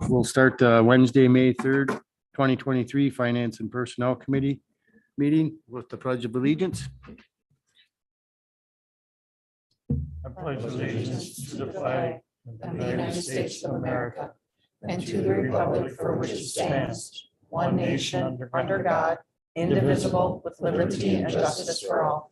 We'll start Wednesday, May 3rd, 2023 Finance and Personnel Committee meeting with the Pledge of Allegiance. I pledge allegiance to the flag of the United States of America and to the republic for which it stands, one nation under God, indivisible, with liberty and justice for all.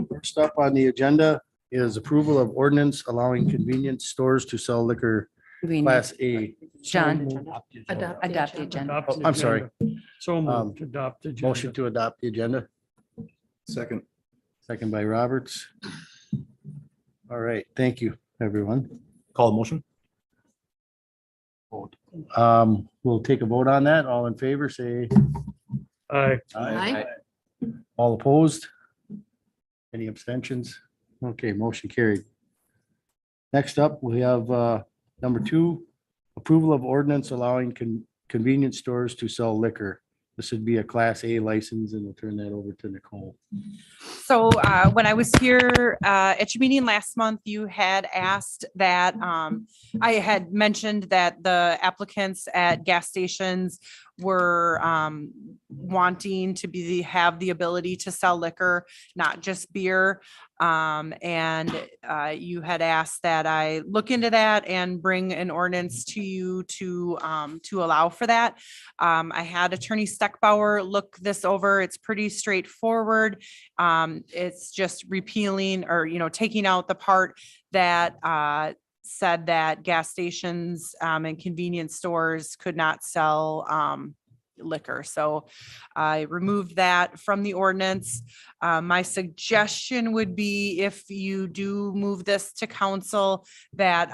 First up on the agenda is approval of ordinance allowing convenience stores to sell liquor We need Class A. John, Adopt adopt the agenda. Oh, I'm sorry. So moved, adopt the agenda. Motion to adopt the agenda. Second. Second by Roberts. All right, thank you, everyone. Call the motion. We'll take a vote on that. All in favor, say Aye. Aye. all opposed? Any abstentions? Okay, motion carried. Next up, we have number 2, approval of ordinance allowing convenience stores to sell liquor. This would be a Class A license, and we'll turn that over to Nicole. So when I was here at your meeting last month, you had asked that I had mentioned that the applicants at gas stations were wanting to have the ability to sell liquor, not just beer. And you had asked that I look into that and bring an ordinance to you to allow for that. I had Attorney Steckbauer look this over. It's pretty straightforward. It's just repealing or, taking out the part that said that gas stations and convenience stores could not sell liquor. So I removed that from the ordinance. My suggestion would be if you do move this to council, that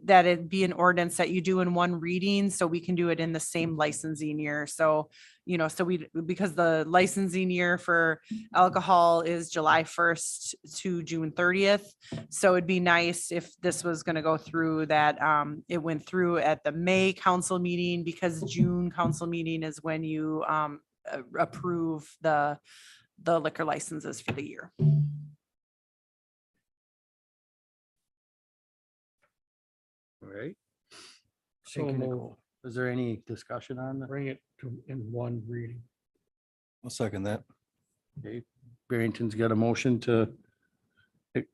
that it be an ordinance that you do in one reading, so we can do it in the same licensing year. So, because the licensing year for alcohol is July 1st to June 30th. So it'd be nice if this was going to go through that it went through at the May council meeting, because June council meeting is when you approve the liquor licenses for the year. All right. So Thank you, moved. Nicole. Is there any discussion on that? Bring it to in one reading. I'll second that. Okay, Barrington's got a motion to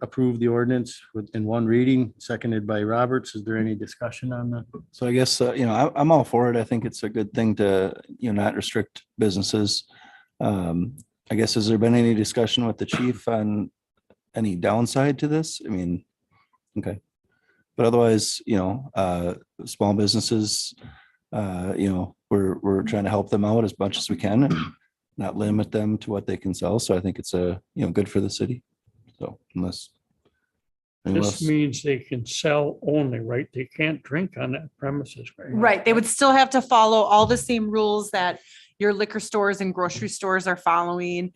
approve the ordinance in one reading, seconded by Roberts. Is there any discussion on that? So I guess, I'm all for it. I think it's a good thing to, not restrict businesses. I guess, has there been any discussion with the chief on any downside to this? I mean, okay. But otherwise, small businesses, we're trying to help them out as much as we can and not limit them to what they can sell. So I think it's good for the city. So unless. This means they can sell only, right? They can't drink on that premises, right? Right. They would still have to follow all the same rules that your liquor stores and grocery stores are following.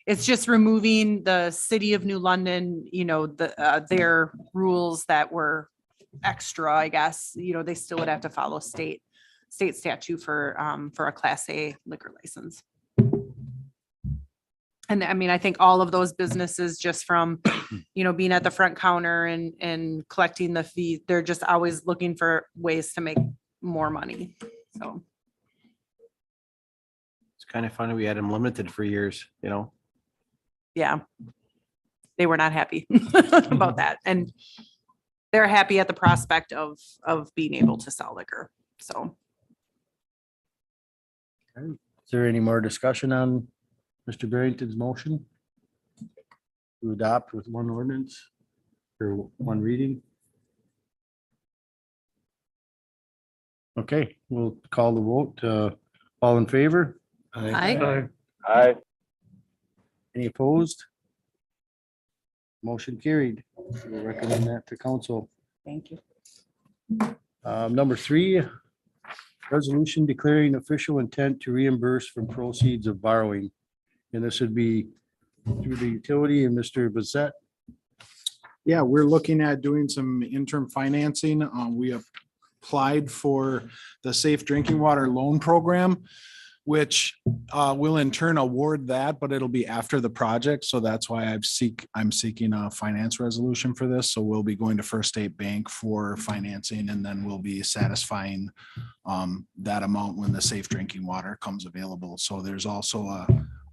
It's just removing the city of New London, their rules that were extra, I guess. They still would have to follow state statute for a Class A liquor license. And I mean, I think all of those businesses, just from, being at the front counter and collecting the fee, they're just always looking for ways to make more money. So. It's kind of funny. We had them limited for years, Yeah. They were not happy about that. And they're happy at the prospect of being able to sell liquor. So. Is there any more discussion on Mr. Barrington's motion to adopt with one ordinance or one reading? Okay, we'll call the vote. All in favor? Aye. Aye. Any opposed? Motion carried. We'll recommend that to council. Thank you. Number 3, resolution declaring official intent to reimburse from proceeds of borrowing. And this would be through the utility and Mr. Bissett. Yeah, we're looking at doing some interim financing. We applied for the Safe Drinking Water Loan Program. which will in turn award that, but it'll be after the project. So that's why I'm seeking a finance resolution for this. So we'll be going to First State Bank for financing, and then we'll be satisfying that amount when the safe drinking water comes available. So there's also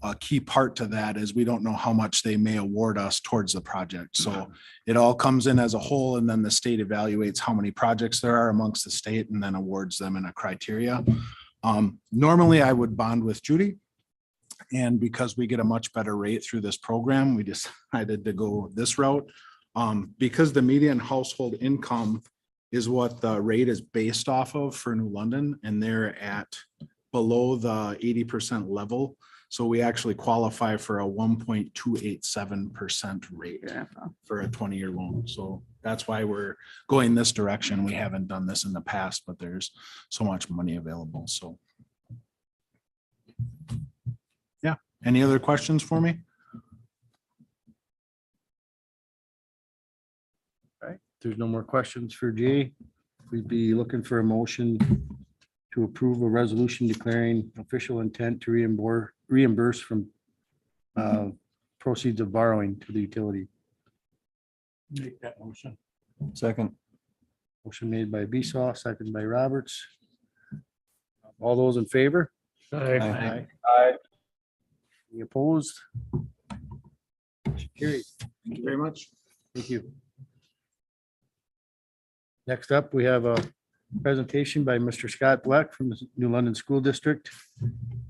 a key part to that is we don't know how much they may award us towards the project. So it all comes in as a whole, and then the state evaluates how many projects there are amongst the state and then awards them in a criteria. Normally I would bond with Judy. And because we get a much better rate through this program, we decided to go this route. Because the median household income is what the rate is based off of for New London, and they're at below the 80% level. So we actually qualify for a 1.287% rate for a 20-year loan. So that's why we're going this direction. We haven't done this in the past, but there's so much money available. So. Yeah. Any other questions for me? All right, if there's no more questions for Jay, we'd be looking for a motion to approve a resolution declaring official intent to reimburse from proceeds of borrowing to the utility. Make that motion. Second. Motion made by Besaw, second by Roberts. All those in favor? Aye. Aye. Any opposed? Motion carried. Thank you very much. Thank you. Next up, we have a presentation by Mr. Scott Black from the New London School District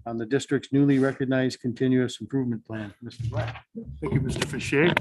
on the district's newly recognized continuous improvement plan. Mr. Black. Thank you, Mr. Fisher.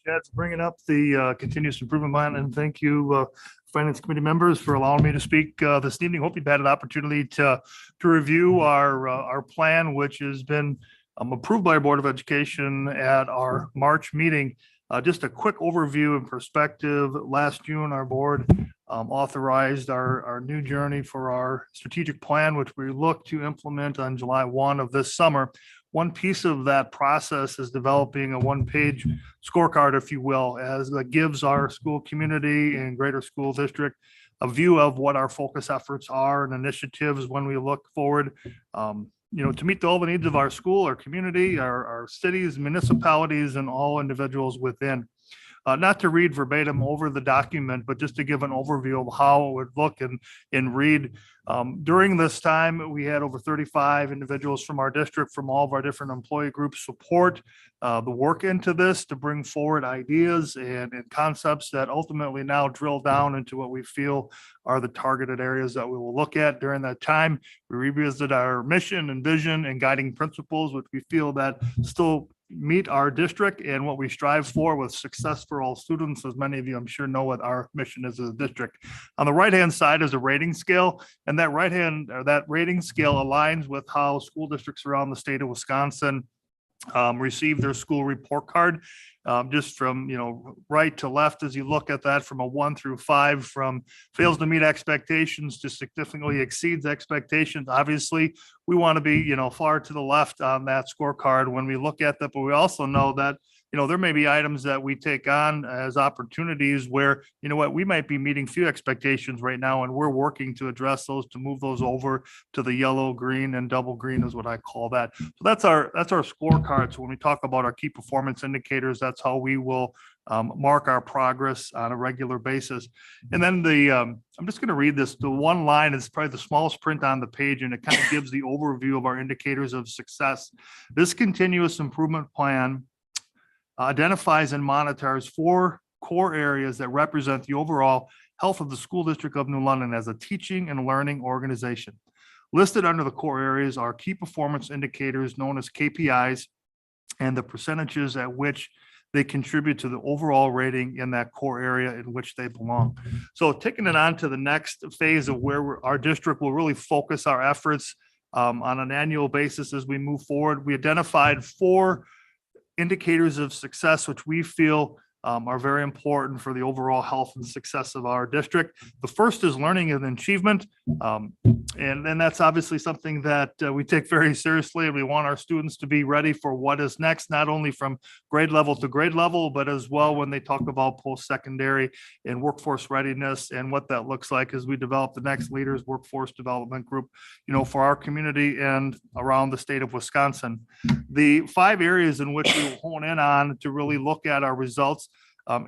Chad, for bringing up the continuous improvement plan, and thank you, Finance Committee members, for allowing me to speak this evening. Hope you've had an opportunity to review our plan, which has been approved by our Board of Education at our March meeting. Just a quick overview and perspective. Last June, our board authorized our new journey for our strategic plan, which we look to implement on July 1 of this summer. One piece of that process is developing a one-page scorecard, if you will, as that gives our school community and greater school district a view of what our focus efforts are and initiatives when we look forward, to meet all the needs of our school, our community, our cities, municipalities, and all individuals within. Not to read verbatim over the document, but just to give an overview of how it would look and read. During this time, we had over 35 individuals from our district, from all of our different employee groups, support the work into this to bring forward ideas and concepts that ultimately now drill down into what we feel are the targeted areas that we will look at. During that time, we revisited our mission and vision and guiding principles, which we feel that still meet our district and what we strive for with success for all students. As many of you, I'm sure, know what our mission is as a district. On the right-hand side is a rating scale, and that rating scale aligns with how school districts around the state of Wisconsin receive their school report card. Just from right to left, as you look at that, from a 1 through 5, from fails to meet expectations to significantly exceeds expectations. Obviously, we want to be far to the left on that scorecard when we look at that, but we also know that there may be items that we take on as opportunities where, we might be meeting few expectations right now, and we're working to address those, to move those over to the yellow, green, and double green is what I call that. So that's our scorecard. So when we talk about our key performance indicators, that's how we will mark our progress on a regular basis. And then I'm just going to read this. The one line is probably the smallest print on the page, and it kind of gives the overview of our indicators of success. This continuous improvement plan identifies and monitors 4 core areas that represent the overall health of the school district of New London as a teaching and learning organization. Listed under the core areas are key performance indicators known as KPIs and the percentages at which they contribute to the overall rating in that core area in which they belong. So taking it on to the next phase of where our district will really focus our efforts on an annual basis as we move forward. We identified 4 indicators of success, which we feel are very important for the overall health and success of our district. The first is learning and achievement. And then that's obviously something that we take very seriously. We want our students to be ready for what is next, not only from grade level to grade level, but as well when they talk about post-secondary and workforce readiness and what that looks like as we develop the next leaders workforce development group, for our community and around the state of Wisconsin. The 5 areas in which we will hone in on to really look at our results.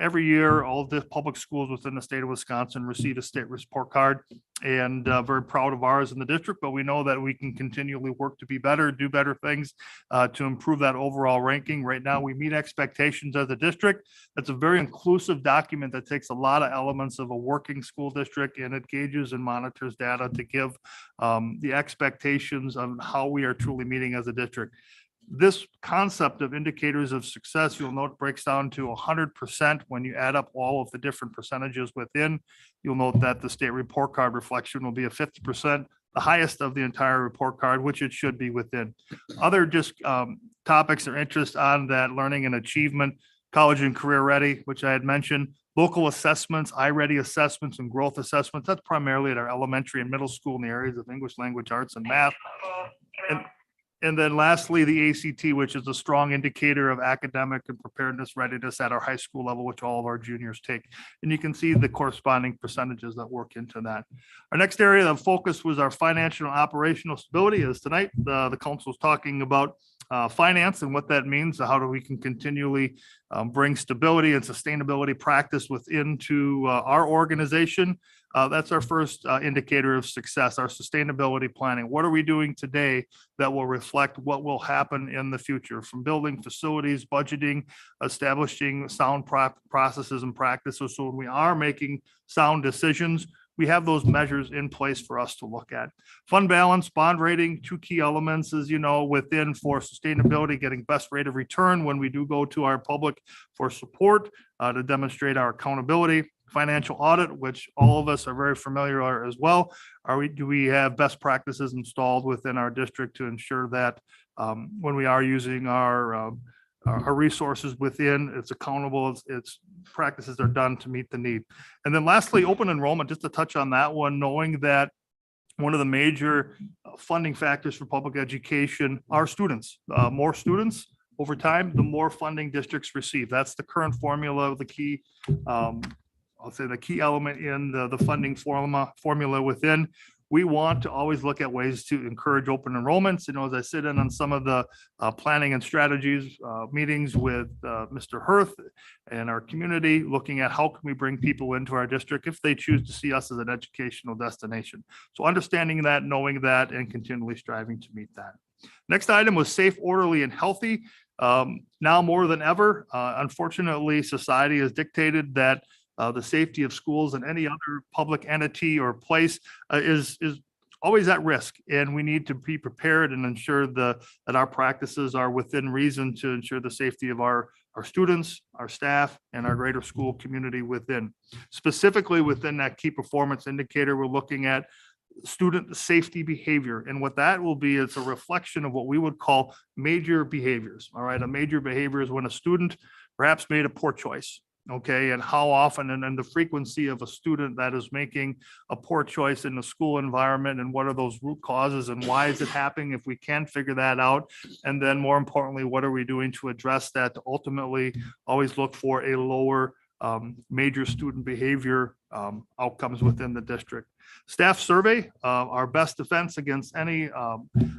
Every year, all the public schools within the state of Wisconsin receive a state report card, and very proud of ours in the district, but we know that we can continually work to be better, do better things to improve that overall ranking. Right now, we meet expectations as a district. That's a very inclusive document that takes a lot of elements of a working school district, and it gauges and monitors data to give the expectations of how we are truly meeting as a district. This concept of indicators of success, you'll note, breaks down to 100% when you add up all of the different percentages within. You'll note that the state report card reflection will be a 50%, the highest of the entire report card, which it should be within. Other just topics or interest on that learning and achievement, college and career ready, which I had mentioned, local assessments, iReady assessments, and growth assessments. That's primarily at our elementary and middle school in the areas of English language arts and math. And then lastly, the ACT, which is a strong indicator of academic and preparedness readiness at our high school level, which all of our juniors take. And you can see the corresponding percentages that work into that. Our next area of focus was our financial and operational stability. As tonight, the council is talking about finance and what that means, how do we can continually bring stability and sustainability practice into our organization. That's our first indicator of success, our sustainability planning. What are we doing today that will reflect what will happen in the future, from building facilities, budgeting, establishing sound processes and practices. So when we are making sound decisions, we have those measures in place for us to look at. Fund balance, bond rating, 2 key elements is, within for sustainability, getting best rate of return when we do go to our public for support to demonstrate our accountability. Financial audit, which all of us are very familiar as well. Do we have best practices installed within our district to ensure that when we are using our resources within, it's accountable, it's practices are done to meet the need. And then lastly, open enrollment, just to touch on that one, knowing that one of the major funding factors for public education are students. More students over time, the more funding districts receive. That's the current formula, the key I'll say the key element in the funding formula within. We want to always look at ways to encourage open enrollments. As I sit in on some of the planning and strategies meetings with Mr. Hirth and our community, looking at how can we bring people into our district if they choose to see us as an educational destination. So understanding that, knowing that, and continually striving to meet that. Next item was safe, orderly, and healthy. Now more than ever, unfortunately, society has dictated that the safety of schools and any other public entity or place is always at risk. And we need to be prepared and ensure that our practices are within reason to ensure the safety of our students, our staff, and our greater school community within. Specifically within that key performance indicator, we're looking at student safety behavior. And what that will be, it's a reflection of what we would call major behaviors. All right. A major behavior is when a student perhaps made a poor choice. Okay, and how often and the frequency of a student that is making a poor choice in the school environment, and what are those root causes and why is it happening if we can figure that out. And then more importantly, what are we doing to address that, to ultimately always look for a lower major student behavior outcomes within the district. Staff survey, our best defense against any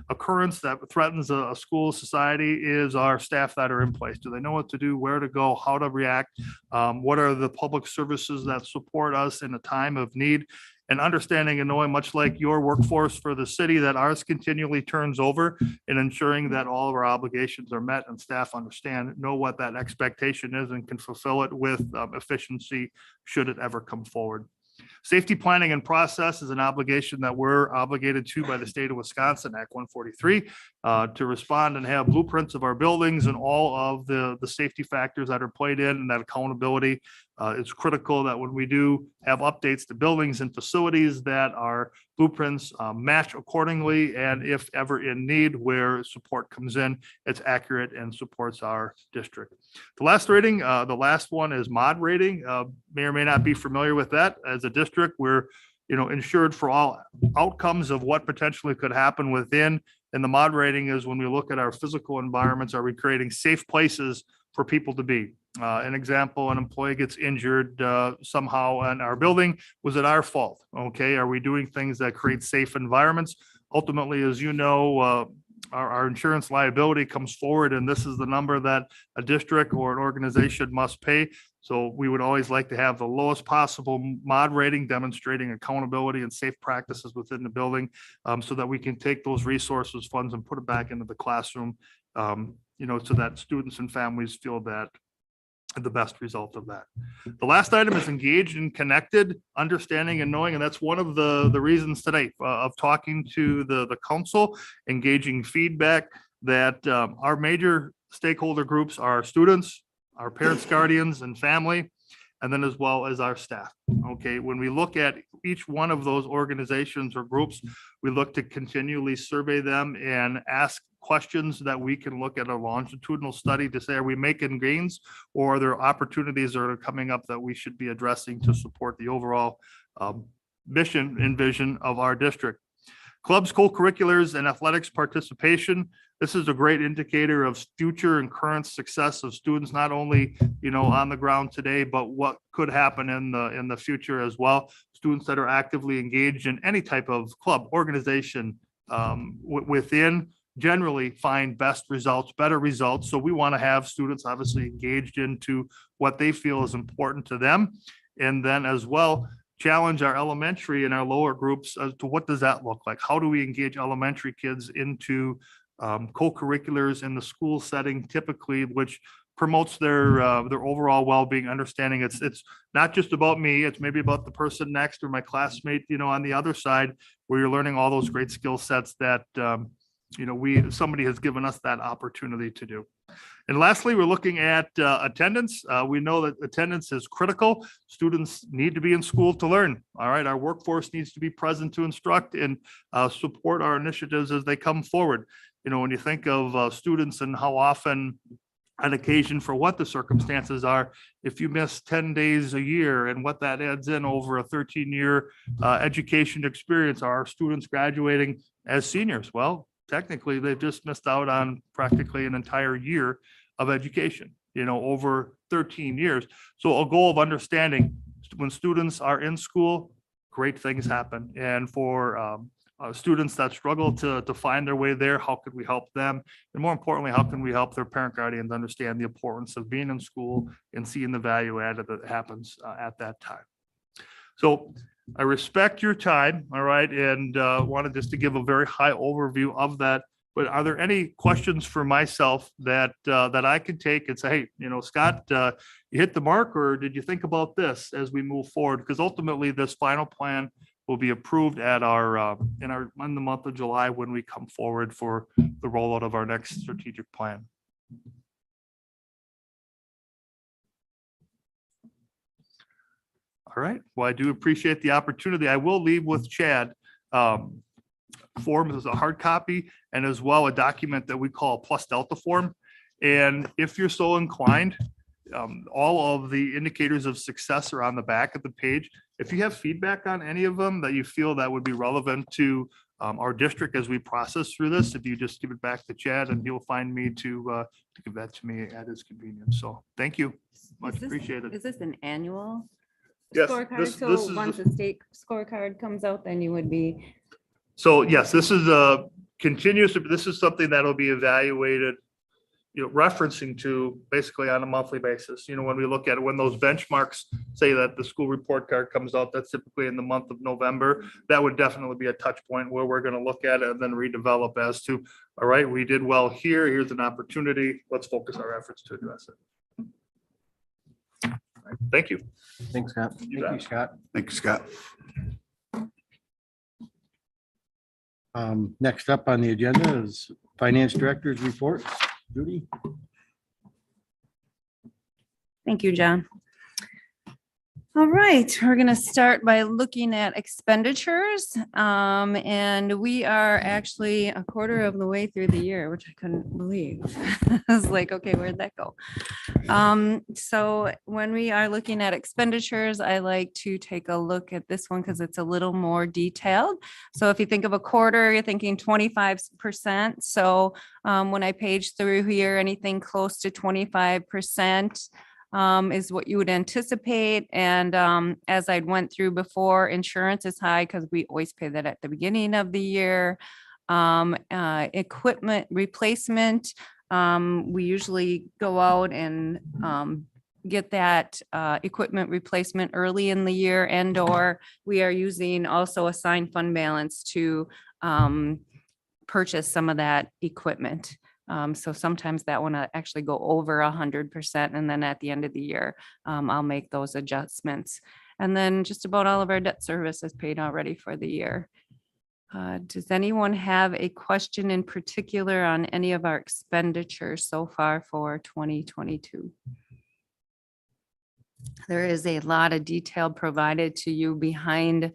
occurrence that threatens a school society is our staff that are in place. Do they know what to do, where to go, how to react? What are the public services that support us in a time of need? And understanding and knowing, much like your workforce for the city, that ours continually turns over, and ensuring that all of our obligations are met and staff know what that expectation is and can fulfill it with efficiency should it ever come forward. Safety planning and process is an obligation that we're obligated to by the state of Wisconsin, Act 143, to respond and have blueprints of our buildings and all of the safety factors that are played in, and that accountability. It's critical that when we do have updates to buildings and facilities, that our blueprints match accordingly, and if ever in need where support comes in, it's accurate and supports our district. The last rating, the last one is mod rating. May or may not be familiar with that. As a district, we're insured for all outcomes of what potentially could happen within. And the moderating is when we look at our physical environments, are we creating safe places for people to be? An example, an employee gets injured somehow in our building. Was it our fault? Okay, are we doing things that create safe environments? Ultimately, as you know, our insurance liability comes forward, and this is the number that a district or an organization must pay. So we would always like to have the lowest possible mod rating, demonstrating accountability and safe practices within the building, so that we can take those resources, funds, and put it back into the classroom, so that students and families feel that the best result of that. The last item is engaged and connected, understanding and knowing, and that's one of the reasons today of talking to the council, engaging feedback that our major stakeholder groups are students, our parents, guardians, and family, and then as well as our staff. Okay, when we look at each one of those organizations or groups, we look to continually survey them and ask questions that we can look at a longitudinal study to say, are we making gains, or are there opportunities that are coming up that we should be addressing to support the overall mission and vision of our district. Clubs, co-curriculars, and athletics participation. This is a great indicator of future and current success of students, not only, on the ground today, but what could happen in the future as well. Students that are actively engaged in any type of club, organization, within, generally find best results, better results. So we want to have students obviously engaged into what they feel is important to them. And then as well, challenge our elementary and our lower groups as to what does that look like? How do we engage elementary kids into co-curriculars in the school setting typically, which promotes their overall well-being, understanding it's not just about me, it's maybe about the person next or my classmate, on the other side, where you're learning all those great skill sets that somebody has given us that opportunity to do. And lastly, we're looking at attendance. We know that attendance is critical. Students need to be in school to learn. All right, our workforce needs to be present to instruct and support our initiatives as they come forward. When you think of students and how often, on occasion, for what the circumstances are, if you miss 10 days a year and what that adds in over a 13-year education experience, are our students graduating as seniors? Well, technically, they've just missed out on practically an entire year of education, over 13 years. So a goal of understanding when students are in school, great things happen. And for students that struggle to find their way there, how could we help them? And more importantly, how can we help their parent guardians understand the importance of being in school and seeing the value added that happens at that time? So I respect your time, all right, and wanted just to give a very high overview of that. But are there any questions for myself that I could take and say, hey, Scott, you hit the mark, or did you think about this as we move forward? Because ultimately, this final plan will be approved at in the month of July when we come forward for the rollout of our next strategic plan. All right. Well, I do appreciate the opportunity. I will leave with Chad form as a hard copy and as well a document that we call Plus Delta form. And if you're so inclined, all of the indicators of success are on the back of the page. If you have feedback on any of them that you feel that would be relevant to our district as we process through this, if you just give it back to Chad and he'll find me to give that to me at his convenience. So thank you. Much appreciated. Is this an annual Yes, scorecard? this So is once the state scorecard comes out, then you would be, So yes, this is a continuous, this is something that'll be evaluated, referencing to basically on a monthly basis. When we look at it, when those benchmarks say that the school report card comes out, that's typically in the month of November. That would definitely be a touch point where we're going to look at it and then redevelop as to, all right, we did well here. Here's an opportunity. Let's focus our efforts to address it. All right, thank you. Thanks, Scott. You bet. Scott. Thank you, Scott. Next up on the agenda is Finance Director's report. Judy? thank you, John. All right, we're gonna start by looking at expenditures. And we are actually a quarter of the way through the year, which I couldn't believe. I was like, okay, where'd that go? So when we are looking at expenditures, I like to take a look at this one because it's a little more detailed. So if you think of a quarter, you're thinking 25%. So when I page through here, anything close to 25% is what you would anticipate. And as I went through before, insurance is high because we always pay that at the beginning of the year. Equipment replacement, we usually go out and get that equipment replacement early in the year, and or we are using also assigned fund balance to purchase some of that equipment. So sometimes that one actually go over 100%, and then at the end of the year, I'll make those adjustments. And then just about all of our debt service is paid already for the year. Does anyone have a question in particular on any of our expenditures so far for 2022? There is a lot of detail provided to you behind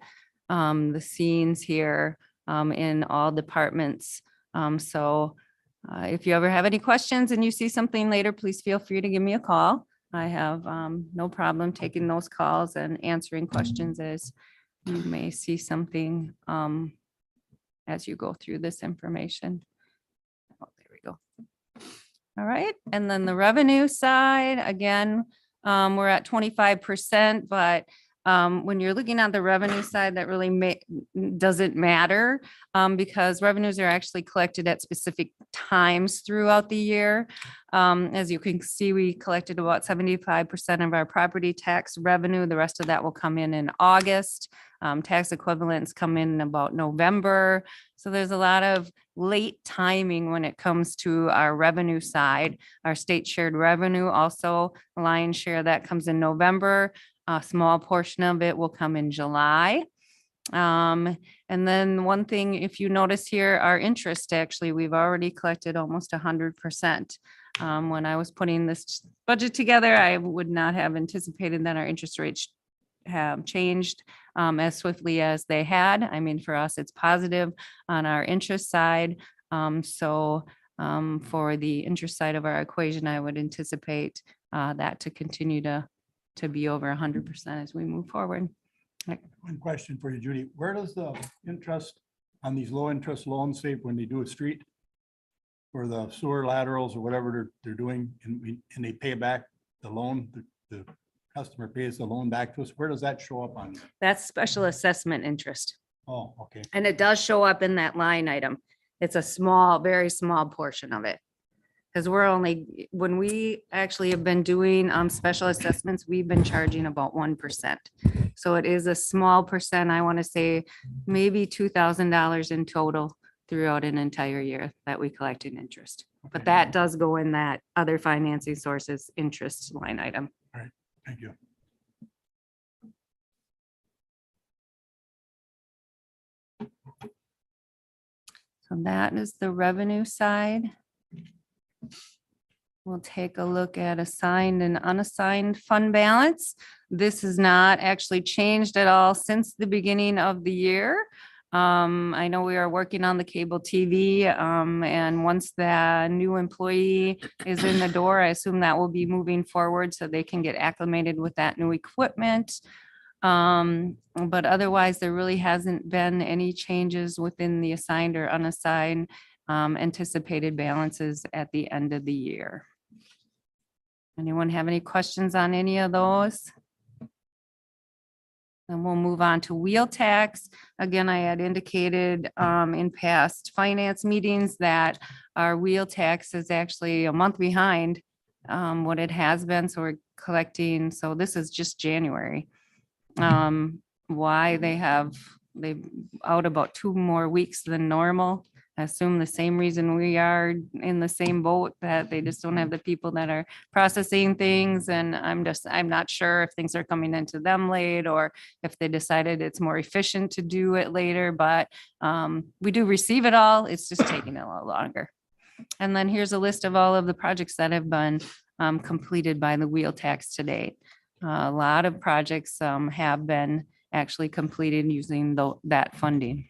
the scenes here in all departments. So if you ever have any questions and you see something later, please feel free to give me a call. I have no problem taking those calls and answering questions as you may see something as you go through this information. Oh, there we go. All right, and then the revenue side, again, we're at 25%, but when you're looking at the revenue side, that really doesn't matter because revenues are actually collected at specific times throughout the year. As you can see, we collected about 75% of our property tax revenue. The rest of that will come in August. Tax equivalents come in about November. So there's a lot of late timing when it comes to our revenue side. Our state shared revenue also, the lion's share of that comes in November. A small portion of it will come in July. And then one thing, if you notice here, our interest, actually, we've already collected almost 100%. When I was putting this budget together, I would not have anticipated that our interest rates have changed as swiftly as they had. I mean, for us, it's positive on our interest side. So for the interest side of our equation, I would anticipate that to continue to be over 100% as we move forward. One question for you, Judy. Where does the interest on these low interest loans say when they do a street or the sewer laterals or whatever they're doing and they pay back the loan, the customer pays the loan back to us? Where does that show up on? That's special assessment interest. Oh, okay. And it does show up in that line item. It's a small, very small portion of it. Because we're only, when we actually have been doing special assessments, we've been charging about 1%. So it is a small percent. I want to say maybe $2,000 in total throughout an entire year that we collect in interest. But that does go in that other financing sources interest line item. All right, thank you. So that is the revenue side. We'll take a look at assigned and unassigned fund balance. This has not actually changed at all since the beginning of the year. I know we are working on the cable TV, and once the new employee is in the door, I assume that will be moving forward so they can get acclimated with that new equipment. But otherwise, there really hasn't been any changes within the assigned or unassigned anticipated balances at the end of the year. Anyone have any questions on any of those? Then we'll move on to wheel tax. Again, I had indicated in past finance meetings that our wheel tax is actually a month behind what it has been. So we're collecting, so this is just January. Why they out about 2 more weeks than normal. I assume the same reason we are in the same boat, that they just don't have the people that are processing things. And I'm not sure if things are coming into them late or if they decided it's more efficient to do it later, but we do receive it all. It's just taking a little longer. And then here's a list of all of the projects that have been completed by the wheel tax to date. A lot of projects have been actually completed using that funding.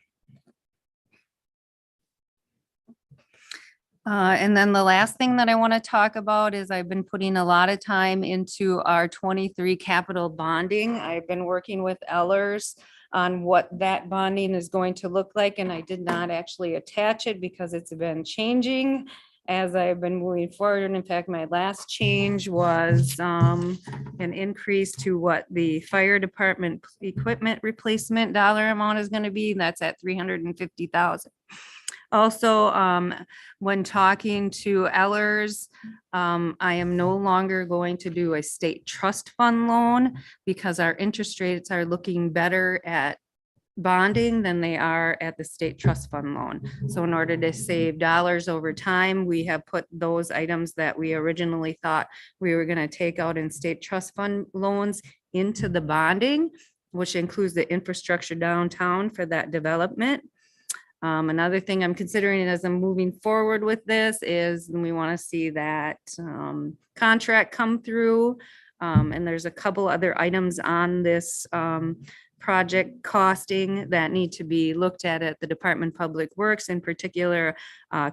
And then the last thing that I want to talk about is I've been putting a lot of time into our 23 capital bonding. I've been working with Ellers on what that bonding is going to look like, and I did not actually attach it because it's been changing as I've been moving forward. And in fact, my last change was an increase to what the fire department equipment replacement dollar amount is going to be. That's at 350,000. Also, when talking to Ellers, I am no longer going to do a state trust fund loan because our interest rates are looking better at bonding than they are at the state trust fund loan. So in order to save dollars over time, we have put those items that we originally thought we were going to take out in state trust fund loans into the bonding, which includes the infrastructure downtown for that development. Another thing I'm considering as I'm moving forward with this is we want to see that contract come through. And there's a couple other items on this project costing that need to be looked at the Department of Public Works, in particular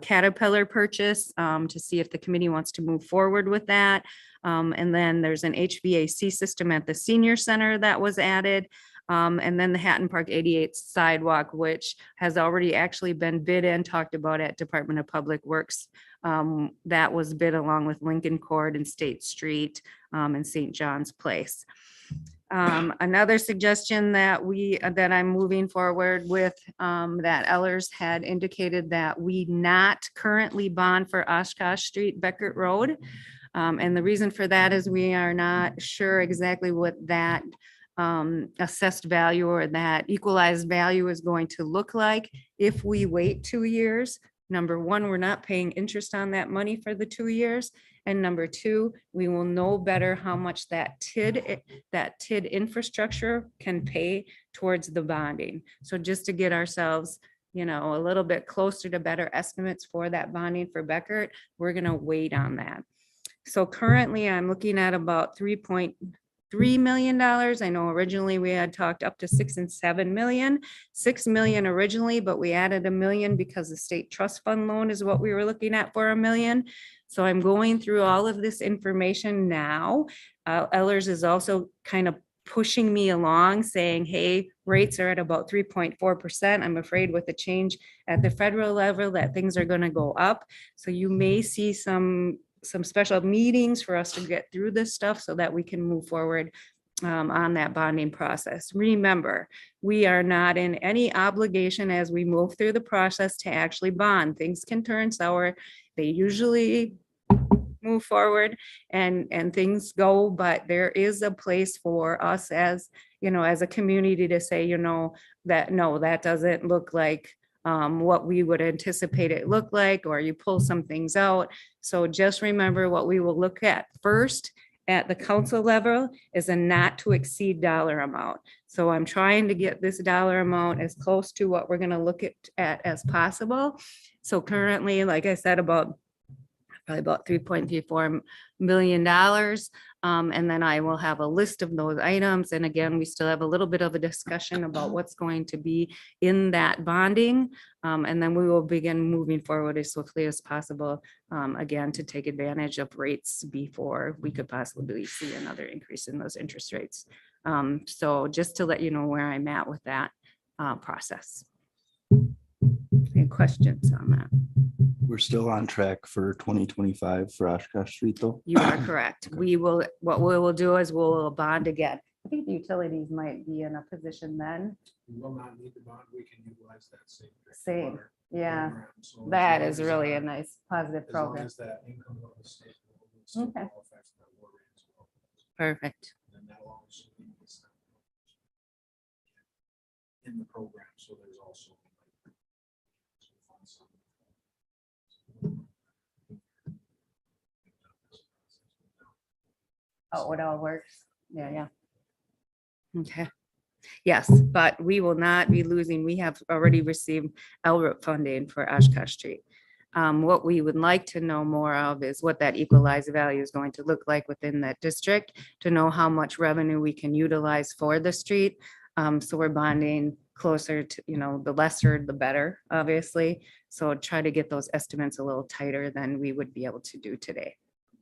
Caterpillar purchase, to see if the committee wants to move forward with that. And then there's an HVAC system at the senior center that was added. And then the Hatton Park 88 sidewalk, which has already actually been bid and talked about at Department of Public Works. That was bid along with Lincoln Court and State Street and St. John's Place. Another suggestion that I'm moving forward with, that Ellers had indicated that we not currently bond for Oshkosh Street, Beckert Road. And the reason for that is we are not sure exactly what that assessed value or that equalized value is going to look like if we wait 2 years. Number one, we're not paying interest on that money for the 2 years. And number two, we will know better how much that TID infrastructure can pay towards the bonding. So just to get ourselves, a little bit closer to better estimates for that bonding for Beckert, we're going to wait on that. So currently I'm looking at about $3.3 million. I know originally we had talked up to 6 and 7 million, 6 million originally, but we added $1 million because the state trust fund loan is what we were looking at for $1 million. So I'm going through all of this information now. Ellers is also kind of pushing me along saying, hey, rates are at about 3.4%. I'm afraid with the change at the federal level that things are going to go up. So you may see some special meetings for us to get through this stuff so that we can move forward on that bonding process. Remember, we are not in any obligation as we move through the process to actually bond. Things can turn sour. They usually move forward and things go, but there is a place for us as a community to say, that no, that doesn't look like what we would anticipate it look like, or you pull some things out. So just remember what we will look at first at the council level is a not to exceed dollar amount. So I'm trying to get this dollar amount as close to what we're going to look at as possible. So currently, like I said, probably about $3.34 million. And then I will have a list of those items. And again, we still have a little bit of a discussion about what's going to be in that bonding. And then we will begin moving forward as swiftly as possible, again, to take advantage of rates before we could possibly see another increase in those interest rates. So just to let you know where I'm at with that process. Any questions on that? We're still on track for 2025 for Oshkosh Street though. You are correct. What we will do is we'll bond again. I think the utilities might be in a position then. We will not need the bond. We can utilize that Same, yeah. That is really a nice positive program. that income of the state. Okay. Perfect. In the program, so there's also. Oh, it all works. Yeah. Okay. Yes, but we will not be losing. We have already received LRIP funding for Oshkosh Street. What we would like to know more of is what that equalized value is going to look like within that district, to know how much revenue we can utilize for the street. So we're bonding closer to, the lesser, the better, obviously. So try to get those estimates a little tighter than we would be able to do today.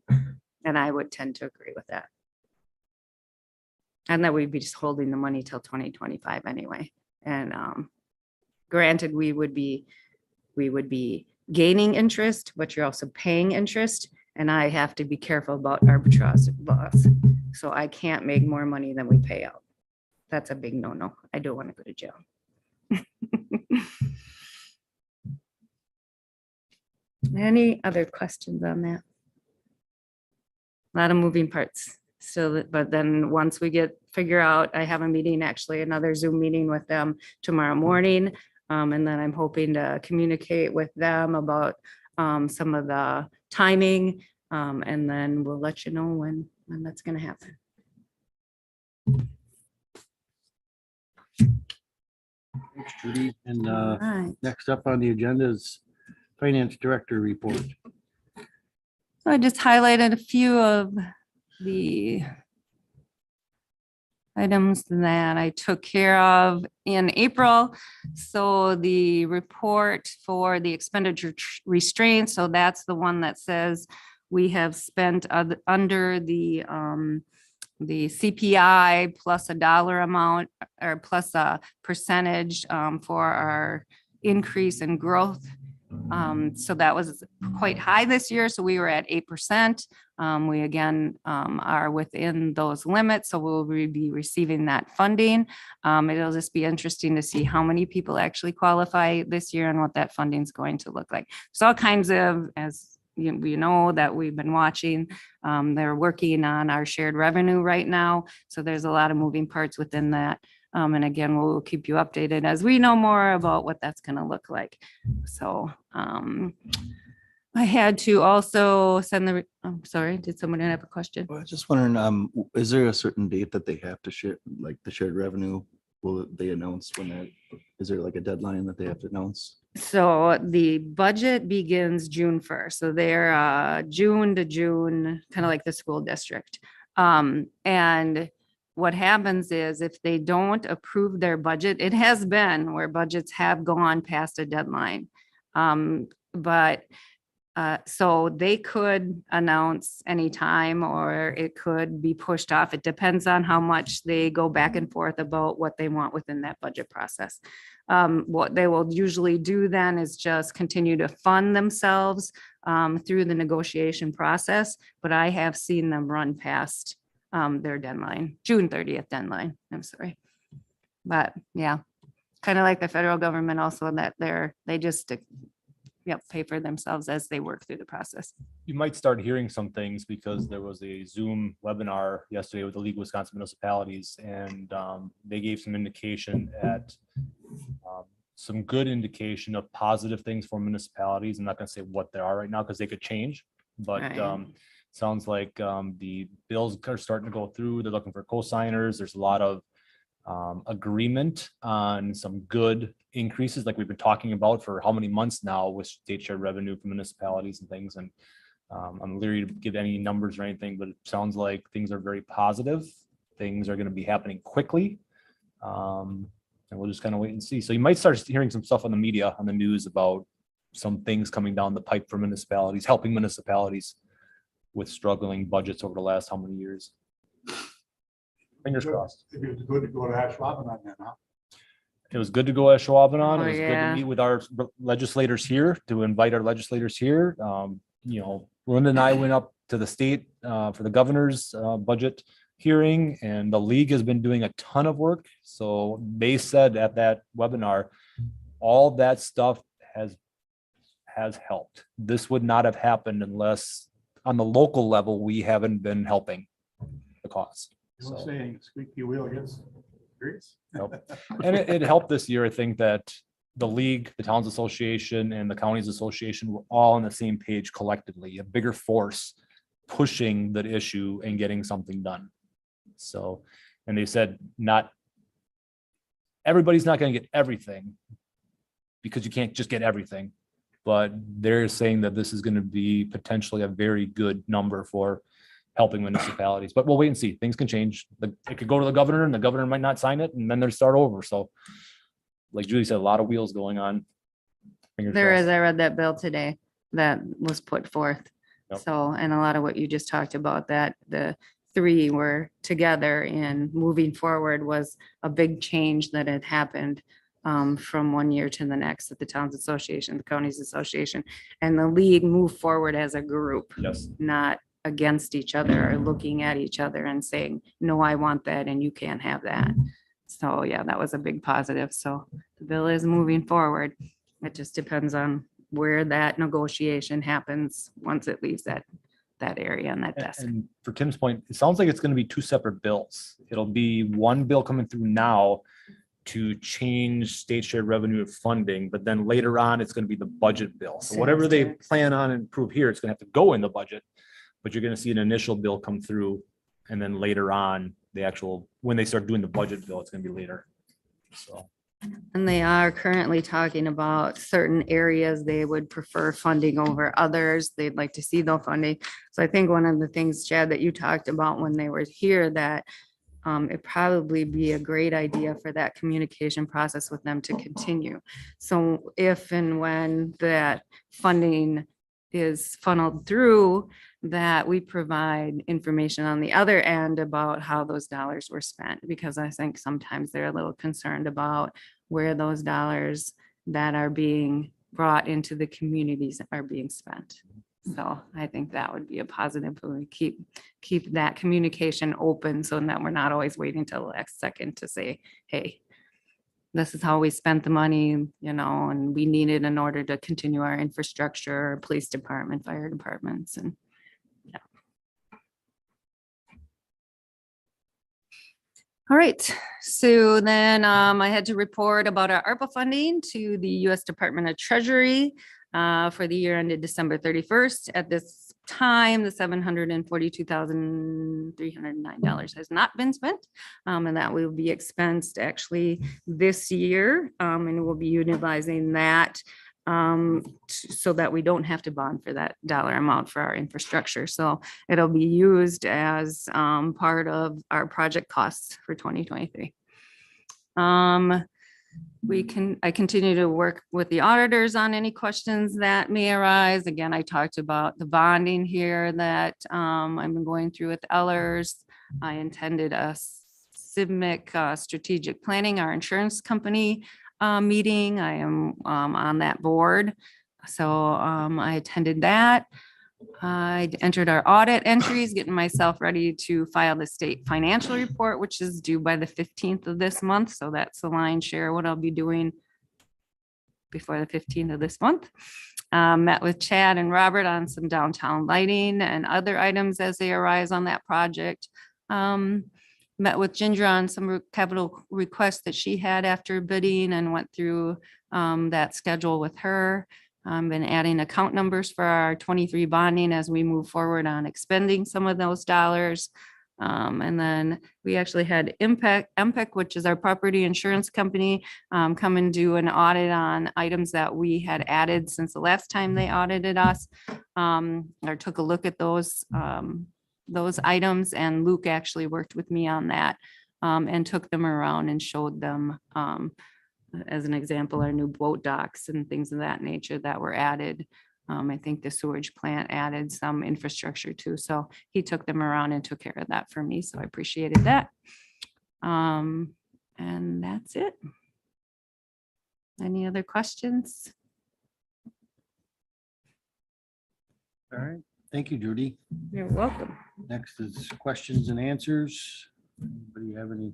And I would tend to agree with that. And that we'd be just holding the money till 2025 anyway. And granted, we would be gaining interest, but you're also paying interest. And I have to be careful about arbitrage laws. So I can't make more money than we pay out. That's a big no-no. I don't want to go to jail. Any other questions on that? A lot of moving parts. So, but then once we figure out, I have a meeting, actually another Zoom meeting with them tomorrow morning. And then I'm hoping to communicate with them about some of the timing. And then we'll let you know when that's going to happen. Thanks, Judy. And All right. next up on the agenda is Finance Director report. So I just highlighted a few of the items that I took care of in April. So the report for the expenditure restraint, so that's the one that says we have spent under the CPI plus a dollar amount or plus a percentage for our increase in growth. So that was quite high this year. So we were at 8%. We again are within those limits. So we'll be receiving that funding. It'll just be interesting to see how many people actually qualify this year and what that funding is going to look like. So all kinds of, as you know, that we've been watching, they're working on our shared revenue right now. So there's a lot of moving parts within that. And again, we'll keep you updated as we know more about what that's going to look like. So I had to also send I'm sorry, did someone have a question? Well, I was just wondering, is there a certain date that they have to share, like the shared revenue? Will they announce when that, is there like a deadline that they have to announce? So the budget begins June 1st. So they're June to June, kind of like the school district. And what happens is if they don't approve their budget, it has been where budgets have gone past a deadline. So they could announce anytime or it could be pushed off. It depends on how much they go back and forth about what they want within that budget process. What they will usually do then is just continue to fund themselves through the negotiation process. But I have seen them run past their deadline, June 30th deadline. I'm sorry. But yeah, kind of like the federal government also that they just pay for themselves as they work through the process. You might start hearing some things because there was a Zoom webinar yesterday with the League of Wisconsin Municipalities, and they gave some indication at some good indication of positive things for municipalities. I'm not going to say what they are right now because they could change, but Right. sounds like the bills are starting to go through. They're looking for co-signers. There's a lot of agreement on some good increases like we've been talking about for how many months now with state share revenue from municipalities and things. And I'm leery to give any numbers or anything, but it sounds like things are very positive. Things are going to be happening quickly. And we'll just kind of wait and see. So you might start hearing some stuff on the media, on the news about some things coming down the pipe for municipalities, helping municipalities with struggling budgets over the last how many years. Fingers crossed. Maybe it's good to go to Ashwaubenon then, huh? It was good to go at Ashwaubenon. Oh, It was good yeah. to meet with our legislators here, to invite our legislators here. Linda and I went up to the state for the governor's budget hearing, and the league has been doing a ton of work. So they said at that webinar, all that stuff has helped. This would not have happened unless on the local level, we haven't been helping the cause. You know, So- saying squeaky wheel gets grease. And it helped this year, I think, that the league, the towns association and the counties association were all on the same page collectively, a bigger force pushing the issue and getting something done. So, and they said everybody's not going to get everything because you can't just get everything. But they're saying that this is going to be potentially a very good number for helping municipalities, but we'll wait and see. Things can change. It could go to the governor and the governor might not sign it and then they'll start over. So like Julie said, a lot of wheels going on. Fingers There is, crossed. I read that bill today that was put forth. Yep. So, and a lot of what you just talked about, that the three were together and moving forward was a big change that had happened from one year to the next at the Towns Association, the Counties Association, and the league moved forward as a group, Yes. not against each other or looking at each other and saying, no, I want that and you can't have that. So yeah, that was a big positive. So the bill is moving forward. It just depends on where that negotiation happens once it leaves that area and that desk. And for Tim's point, it sounds like it's going to be two separate bills. It'll be one bill coming through now to change state shared revenue funding, but then later on, it's going to be the budget bill. So whatever they plan on and approve here, it's going to have to go in the budget. But you're going to see an initial bill come through and then later on, the actual, when they start doing the budget bill, it's going to be later. So. And they are currently talking about certain areas they would prefer funding over others. They'd like to see the funding. So I think one of the things, Chad, that you talked about when they were here, that it'd probably be a great idea for that communication process with them to continue. So if and when that funding is funneled through, that we provide information on the other end about how those dollars were spent, because I think sometimes they're a little concerned about where those dollars that are being brought into the communities are being spent. So I think that would be a positive. We keep that communication open so that we're not always waiting till the last second to say, hey, this is how we spent the money, and we need it in order to continue our infrastructure, police department, fire departments, and yeah. All right, so then I had to report about our ARPA funding to the U.S. Department of Treasury for the year ended December 31st. At this time, the $742,309 has not been spent, and that will be expensed actually this year, and we'll be utilizing that so that we don't have to bond for that dollar amount for our infrastructure. So it'll be used as part of our project costs for 2023. I continue to work with the auditors on any questions that may arise. Again, I talked about the bonding here that I've been going through with Ellers. I attended a CIVMIC strategic planning, our insurance company meeting. I am on that board. So I attended that. I entered our audit entries, getting myself ready to file the state financial report, which is due by the 15th of this month. So that's the lion's share of what I'll be doing before the 15th of this month. Met with Chad and Robert on some downtown lighting and other items as they arise on that project. Met with Ginger on some capital requests that she had after bidding and went through that schedule with her. Been adding account numbers for our 23 bonding as we move forward on expending some of those dollars. And then we actually had MPEC, which is our property insurance company, come and do an audit on items that we had added since the last time they audited us, or took a look at those items. And Luke actually worked with me on that and took them around and showed them, as an example, our new boat docks and things of that nature that were added. I think the sewage plant added some infrastructure too. So he took them around and took care of that for me. So I appreciated that. And that's it. Any other questions? All right, thank you, Judy. You're welcome. Next is questions and answers. Anybody have any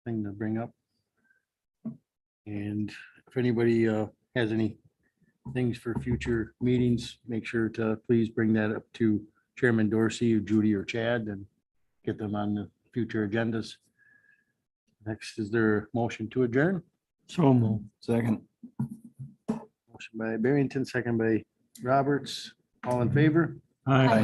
thing to bring up? And if anybody has any things for future meetings, make sure to please bring that up to Chairman Dorsey or Judy or Chad and get them on the future agendas. Next, is there a motion to adjourn? So Second. Motion by Barrington, second by Roberts. All in favor? Aye.